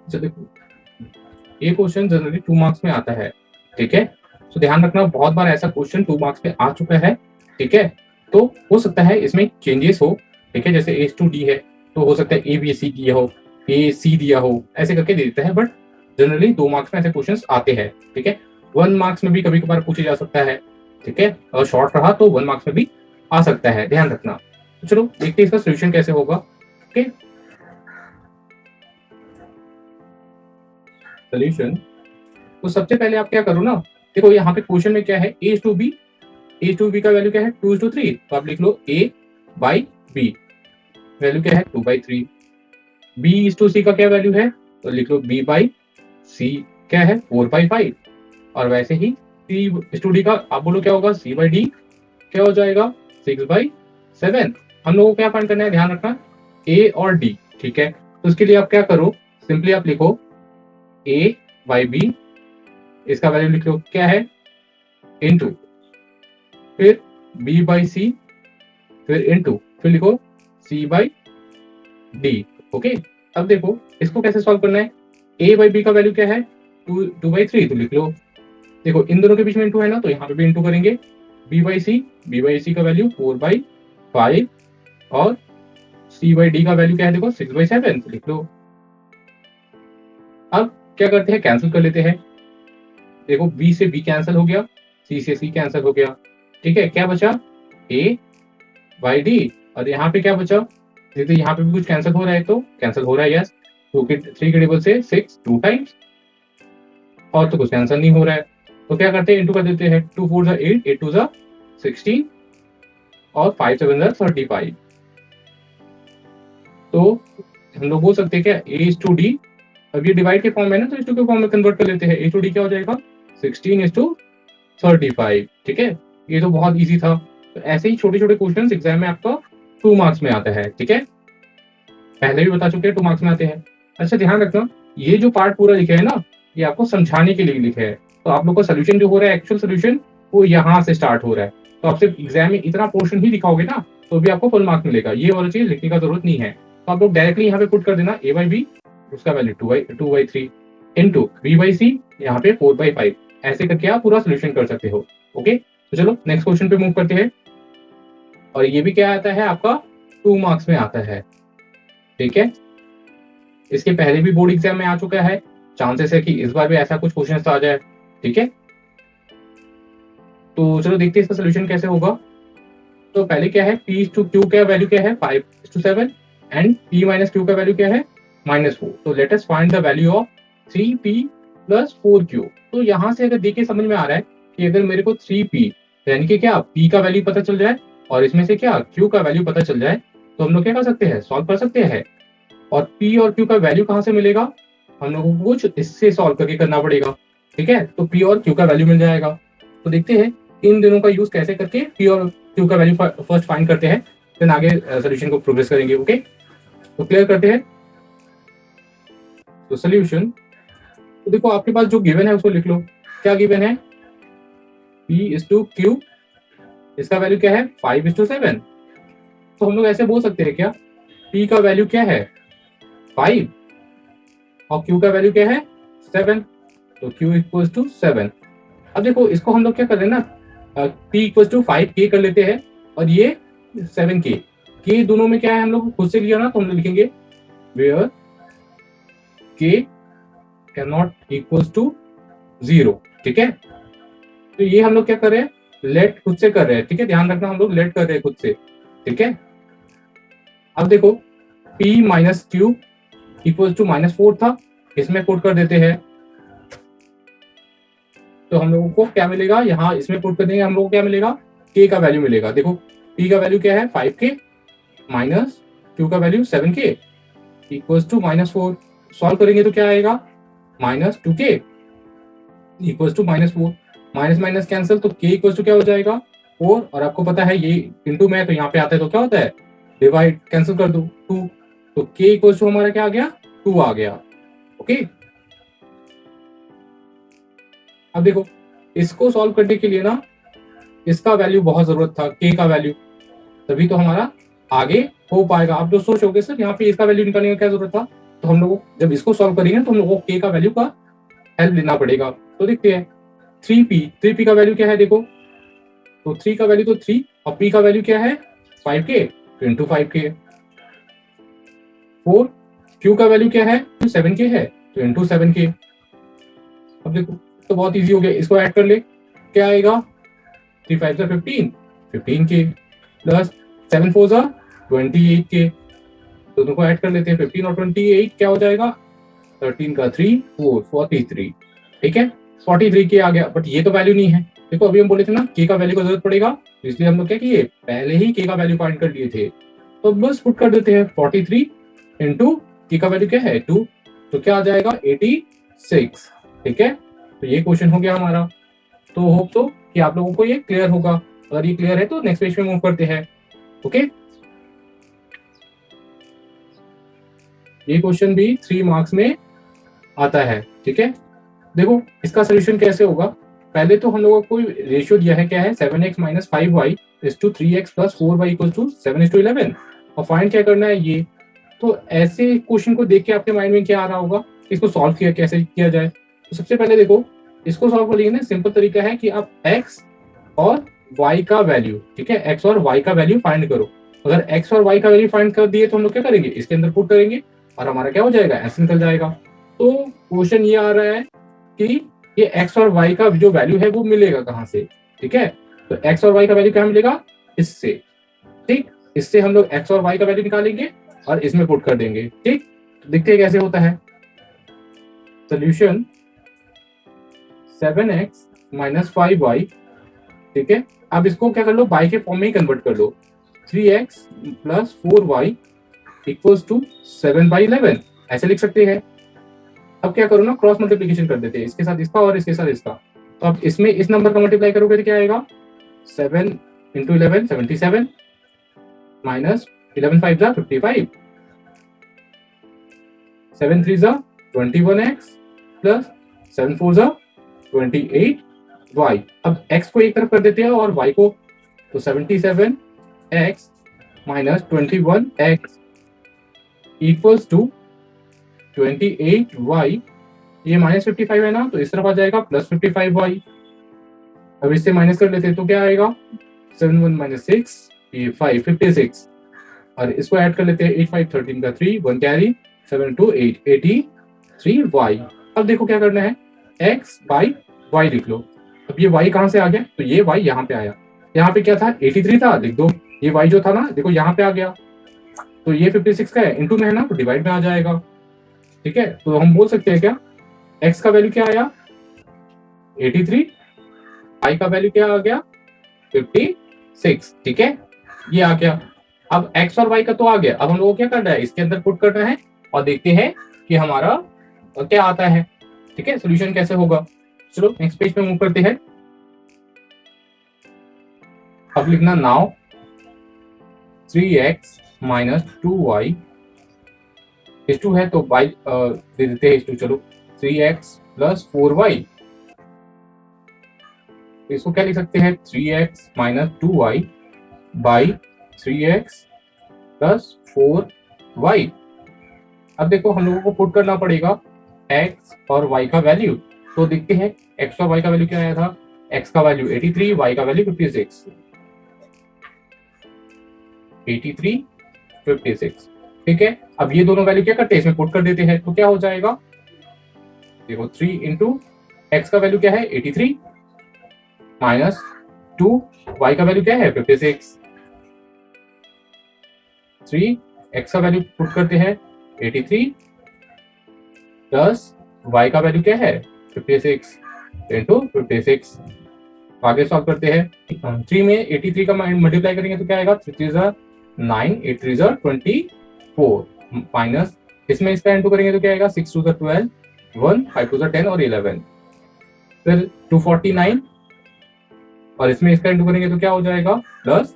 तो देखो ये क्वेश्चन जनरली 2 मार्क्स में आता है, ठीक है। तो ध्यान रखना, बहुत बार ऐसा क्वेश्चन 2 मार्क्स में आ चुका है, ठीक है। तो हो सकता है इसमें चेंजेस हो, ठीक है। जैसे एस टू डी है तो हो सकता है ए बी सी दिया हो, ए सी दिया हो, ऐसे करके दे देता है। बट जनरली 2 मार्क्स में ऐसे क्वेश्चन आते हैं, ठीक है। 1 मार्क्स में भी कभी कभार पूछे जा सकता है, ठीक है। और शॉर्ट रहा तो 1 मार्क्स में भी आ सकता है, ध्यान रखना। तो चलो देखते हैं इसका सोल्यूशन कैसे होगा। Okay, solution. तो सबसे पहले आप क्या करो ना, देखो यहाँ पे क्वेश्चन में क्या है, A to B, A to B का वैल्यू क्या है 2:3, तो आप लिख लो ए बाई बी, वैल्यू क्या है 2/3। बी इज टू सी का क्या वैल्यू है, तो लिख लो बी बाई सी क्या है 4/5। और वैसे ही सी इज टू डी का आप बोलो क्या होगा, सी बाई डी क्या हो जाएगा 6/7। हम लोगों को क्या फाइंड करना है, ध्यान रखना, ए और डी, ठीक है। तो उसके लिए आप क्या करो, सिंपली आप लिखो ए बाई बी, इसका वैल्यू लिख लो क्या है इनटू, फिर बी बाई सी, फिर इनटू, फिर लिखो सी बाई डी। ओके, अब देखो इसको कैसे सॉल्व करना है। ए बाई बी का वैल्यू क्या है 2/3, तो लिख लो, देखो इन दोनों के बीच में इंटू है ना, तो यहाँ पे भी इंटू करेंगे। बी बाई सी का वैल्यू 4/5 और सी बाई डी का वैल्यू क्या है देखो 6/7, तो लिख लो। अब क्या करते हैं, कैंसिल कर लेते हैं। देखो बी से बी कैंसिल हो गया, सी से सी कैंसिल हो गया, ठीक है। क्या बचा ए बाई डी, और यहाँ पे क्या बचा, देखते यहाँ पे भी कुछ कैंसिल हो रहा है, तो कैंसिल हो रहा है यस, 3 के टेबल से 6 2 टाइम्स, और तो कुछ कैंसिल नहीं हो रहा है। तो क्या करते हैं, इंटू कर देते हैं, 2 4 8, 8 2 16 और 5 7 35। तो हम लोग बोल सकते हैं क्या, ए इज टू डी, अब ये डिवाइड के फॉर्म में ना, तो इस टू के फॉर्म में कन्वर्ट कर लेते हैं। ए टू डी क्या हो जाएगा 16:35, ठीक है। ये तो बहुत इजी था। तो ऐसे ही छोटे छोटे क्वेश्चन एग्जाम में आपका 2 मार्क्स में आता है, ठीक है। पहले भी बता चुके हैं 2 मार्क्स में आते हैं। अच्छा ध्यान रखना, ये जो पार्ट पूरा लिखे है ना, ये आपको समझाने के लिए लिखे है। तो आप लोग का सोल्यूशन जो हो रहा है, एक्चुअल सोल्यूशन, वो यहाँ से स्टार्ट हो रहा है। तो आप सिर्फ एग्जाम में इतना पोर्शन ही लिखाओगे ना, तो भी आपको फुल मार्क्स मिलेगा। ये वाला चीज लिखने का जरूरत नहीं है। तो आप लोग डायरेक्टली यहाँ पे पुट कर देना ए बाई बी, उसका वैल्यू 2/3 इंटू बी बाई सी, यहाँ पे 4/5, ऐसे करके आप पूरा सोल्यूशन कर सकते हो। ओके, तो चलो नेक्स्ट क्वेश्चन पे मूव करते हैं। और ये भी क्या आता है आपका 2 मार्क्स में आता है, ठीक है। इसके पहले भी बोर्ड एग्जाम में आ चुका है, चांसेस है कि इस बार भी ऐसा कुछ क्वेश्चन आ जाए, ठीक है। तो चलो देखते हैं इसका सोल्यूशन कैसे होगा। तो पहले क्या है, पी टू क्यू का वैल्यू क्या है 5:7 एंड पी माइनस क्यू का वैल्यू क्या है -4। तो let us find the value of 3p + 4q। तो यहाँ से अगर देखे समझ में आ रहा है कि अगर मेरे को 3p यानी कि क्या p का वैल्यू पता चल जाए और इसमें से क्या q का वैल्यू पता चल जाए, तो हम लोग क्या कर सकते हैं, सॉल्व कर सकते हैं। और p और q का वैल्यू कहाँ से मिलेगा, हम लोगों को कुछ इससे सॉल्व करके करना पड़ेगा, ठीक है। तो p और q का वैल्यू मिल जाएगा। तो देखते हैं इन दोनों का यूज कैसे करके p और q का वैल्यू फर्स्ट फाइंड करते हैं, फिर आगे सोल्यूशन को प्रोग्रेस करेंगे। ओके, तो क्लियर करते हैं। तो सोल्यूशन, तो देखो आपके पास जो गिवन है उसको लिख लो। क्या गिवन है, p इज टू q, इसका वैल्यू क्या है 5:7। तो हम लोग ऐसे बोल सकते हैं क्या, p का वैल्यू क्या है 5 और q का वैल्यू क्या है 7, तो q इक्वल्स टू 7। अब देखो इसको हम लोग क्या कर रहे हैं ना, p इक्वल्स टू 5k कर लेते हैं और ये 7k, k दोनों में क्या है हम लोग खुद से लिया ना, तो हम लोग लिखेंगे where k can not equals to 0, ठीक है। तो ये हम लोग क्या कर रहे हैं, लेट खुद से कर रहे हैं, ठीक है। ध्यान रखना हम लोग लेट कर रहे हैं खुद से, ठीक है। अब देखो p minus q equal to -4 था, इसमें पुट कर देते हैं, तो हम लोगों को क्या मिलेगा, यहाँ इसमें पुट कर देंगे, हम लोगों को क्या मिलेगा, k का वैल्यू मिलेगा। देखो p का वैल्यू क्या है 5k माइनस q का वैल्यू 7k इक्वल्स टू -4। सॉल्व करेंगे तो क्या आएगा -2k equals to -4, minus minus cancel, तो k इक्वल्स टू क्या हो जाएगा 4। और आपको पता है ये इंटू में है, तो यहाँ पे आता है तो क्या होता है डिवाइड, कैंसिल कर दो 2, तो k इक्वल्स टू हमारा क्या आ गया 2 आ गया। ओके, अब देखो इसको सॉल्व करने के लिए ना इसका वैल्यू बहुत जरूरत था, k का वैल्यू, तभी तो हमारा आगे हो पाएगा। आप जो सोचोगे सर यहाँ पे इसका वैल्यू निकालने का क्या जरूरत था, तो हम लोग जब इसको सॉल्व करेंगे तो हम लोगों को के का वैल्यू का हेल्प लेना पड़ेगा। तो देखते हैं 3p का वैल्यू क्या है, देखो तो 3 का वैल्यू तो 3 और p का वैल्यू क्या है 5k, तो इंटू 5k। 4 q का वैल्यू क्या है 7k है, तो इंटू 7k। अब देखो तो बहुत इजी हो गया, इसको ऐड कर ले, क्या आएगा 3 5 15, 15k प्लस 7 4 28k। दोनों को ऐड कर लेते हैं, 15 और 28 क्या हो जाएगा 13 का 3 4 43। ठीक है 43k आ गया, बट ये तो वैल्यू नहीं है। देखो अभी हम बोले थे ना k का वैल्यू का जरूरत पड़ेगा, तो इसलिए हम लोग क्या किए पहले ही k का वैल्यू फाइंड कर लिए थे, तो बस पुट कर देते हैं 43 इंटू k का वैल्यू क्या है 2, तो क्या आ जाएगा 86। ठीक है तो ये क्वेश्चन हो गया हमारा। तो होप तो कि आप लोगों को ये क्लियर होगा। अगर ये क्लियर है तो नेक्स्ट पेज पे मूव करते हैं। ओके ये क्वेश्चन भी 3 मार्क्स में आता है। ठीक है देखो इसका सोल्यूशन कैसे होगा, पहले तो हम लोगों को रेशियो दिया है, क्या है 7x minus 5y is to 3x plus 4y equal to 7:11, और फाइंड क्या करना है ये। तो ऐसे क्वेश्चन को देख के आपके माइंड में क्या आ रहा होगा, इसको सॉल्व किया कैसे किया जाए। तो सबसे पहले देखो इसको सॉल्व करेंगे ना, सिंपल तरीका है कि आप x और y का वैल्यू, ठीक है x और y का वैल्यू फाइंड करो। अगर x और y का वैल्यू फाइंड कर दिए तो हम लोग क्या करेंगे इसके अंदर पुट करेंगे और हमारा क्या हो जाएगा ऐसे निकल जाएगा। तो क्वेश्चन ये आ रहा है कि ये x और y का जो वैल्यू है वो मिलेगा कहाँ से। ठीक है तो x और y का वैल्यू क्या मिलेगा इससे, ठीक इससे हम लोग x और y का वैल्यू निकालेंगे और इसमें पुट कर देंगे। ठीक तो देखते हैं कैसे होता है। सोल्यूशन 7x माइनस 5y, ठीक है अब इसको क्या कर लो y के फॉर्म में ही कन्वर्ट कर लो, 3x plus 4y equals to 7/11 ऐसे लिख सकते हैं। अब क्या करो ना क्रॉस मल्टीप्लिकेशन कर देते हैं, इसके साथ इसका और इसके साथ इसका। तो अब इसमें इस नंबर का मल्टीप्लाई करोगे तो क्या आएगा 7 into 11 77 minus 11 5 55, 7 3 21x plus 7 4 28y। अब x को एक तरफ कर देते हैं और y को, तो 77x minus 21x equals to 28y, ये माइनस 55 है ना तो इस तरफ आ जाएगा प्लस 55y। अब इससे माइनस कर लेते हैं तो क्या आएगा 7 1 माइनस 6 ये 5 56, और इसको ऐड कर लेते हैं 8 5 13 का 3 1 कैरी 7 2 8 83y। अब देखो क्या करना है x बाई y लिख लो। अब ये y कहां से आ गया, तो ये y यहाँ पे आया, यहाँ पे क्या था 83 था लिख दो, ये y जो था ना देखो यहाँ पे आ गया, तो ये 56 का है इंटू में है ना तो डिवाइड में आ जाएगा। ठीक है तो हम बोल सकते हैं क्या x का वैल्यू क्या आया 83, y का वैल्यू क्या आ गया 56। ठीक है ये आ गया। अब x और y का तो आ गया, अब हम लोगों को क्या करना है इसके अंदर पुट करना है और देखते हैं कि हमारा क्या आता है। ठीक है सॉल्यूशन कैसे होगा। चलो नेक्स्ट पेज पे मूव करते हैं। अब लिखना नाउ 3x माइनस 2y इस 2 है तो y दे देते हैं इस 2, चलो 3x प्लस 4y, इसको क्या लिख सकते हैं 3x minus 2y by 3x plus 4y। अब देखो हम लोगों को पुट करना पड़ेगा x और y का वैल्यू, तो देखते हैं x और y का वैल्यू क्या आया था, x का वैल्यू 83 y का वैल्यू 56, 83 56। ठीक है अब ये दोनों वैल्यू क्या करते हैं इसमें पुट कर देते हैं, तो क्या हो जाएगा देखो 3 इंटू एक्स का वैल्यू क्या है 83 माइनस 2 y का वैल्यू क्या है 56, 3 x का वैल्यू पुट करते हैं 83 प्लस y का वैल्यू क्या है 56 इंटू 56। आगे सॉल्व करते हैं, 3 में 83 का मल्टीप्लाई करेंगे तो क्या आएगा 3 3 9 8 3 24 माइनस इसमें इसका इंटू करेंगे तो क्या आएगा 6 2 12 1 5 2 10 और 11, फिर 249 और इसमें इसका इंटू करेंगे तो क्या हो जाएगा प्लस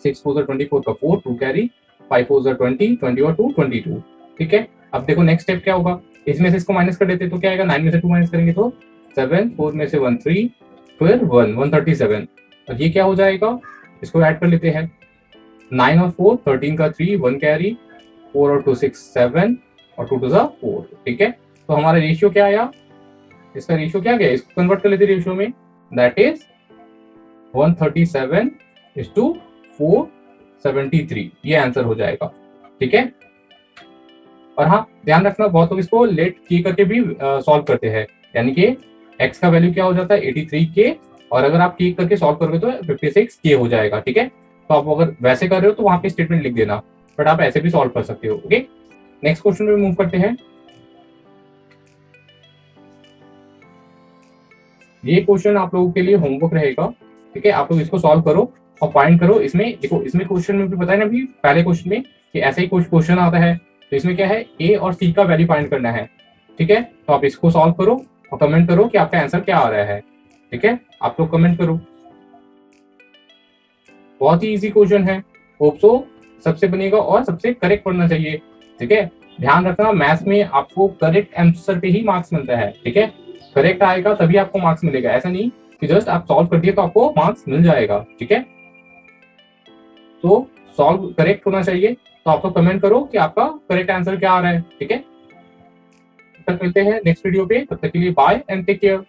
6 4 24 का 4 2 कैरी 5 4 20 20 और 2 22। ठीक है अब देखो नेक्स्ट स्टेप क्या होगा, इसमें से इसको माइनस कर देते तो क्या आएगा 9 में से 2 माइनस करेंगे तो 7 4 में से 1 3 फिर 1 137, और ये क्या हो जाएगा इसको ऐड कर लेते हैं 9 और 4 13 का 3 1 कैरी 4 और 2 6 7 और 2 टू ज़ 4, ठीक है। तो हमारा रेशियो क्या आया, इसका रेशियो क्या गया, इसको कन्वर्ट कर लेते रेशियो में, दैट इज 137:473, ये आंसर हो जाएगा, ठीक है। और हाँ, ध्यान रखना, बहुत लोग इसको लेट के करके भी सॉल्व करते हैं, यानी कि x का वैल्यू क्या हो जाता है 83k, और अगर आप के करके सॉल्व करोगे तो 56k हो जाएगा, ठीक है। तो आप अगर वैसे कर रहे हो तो वहां पे स्टेटमेंट लिख देना, बट आप ऐसे भी सॉल्व कर सकते हो, ओके। नेक्स्ट क्वेश्चन में मूव करते हैं। ये क्वेश्चन आप लोगों के लिए होमवर्क रहेगा, ठीक है। आप लोग इसको सॉल्व करो और फाइंड करो। इसमें देखो, इसमें क्वेश्चन में भी बताया ना अभी पहले क्वेश्चन में कि ऐसे ही कुछ क्वेश्चन आता है, तो इसमें क्या है, ए और सी का वैल्यू फाइंड करना है, ठीक है। तो आप इसको सॉल्व करो और कमेंट करो कि आपका आंसर क्या आ रहा है, ठीक है। आप लोग कमेंट करो। बहुत ही इजी क्वेश्चन है, होप सो सबसे बनेगा और सबसे करेक्ट पढ़ना चाहिए, ठीक है। ध्यान रखना, मैथ्स में आपको करेक्ट आंसर पे ही मार्क्स मिलता है, ठीक है। करेक्ट आएगा तभी आपको मार्क्स मिलेगा, ऐसा नहीं कि जस्ट आप सॉल्व कर दिए तो आपको मार्क्स मिल जाएगा, ठीक है। तो सॉल्व करेक्ट होना चाहिए। तो आप लोग कमेंट करो कि आपका करेक्ट आंसर क्या आ रहा है, ठीक है। तब तक मिलते हैं नेक्स्ट वीडियो पे, तब तक के लिए बाय एंड टेक केयर।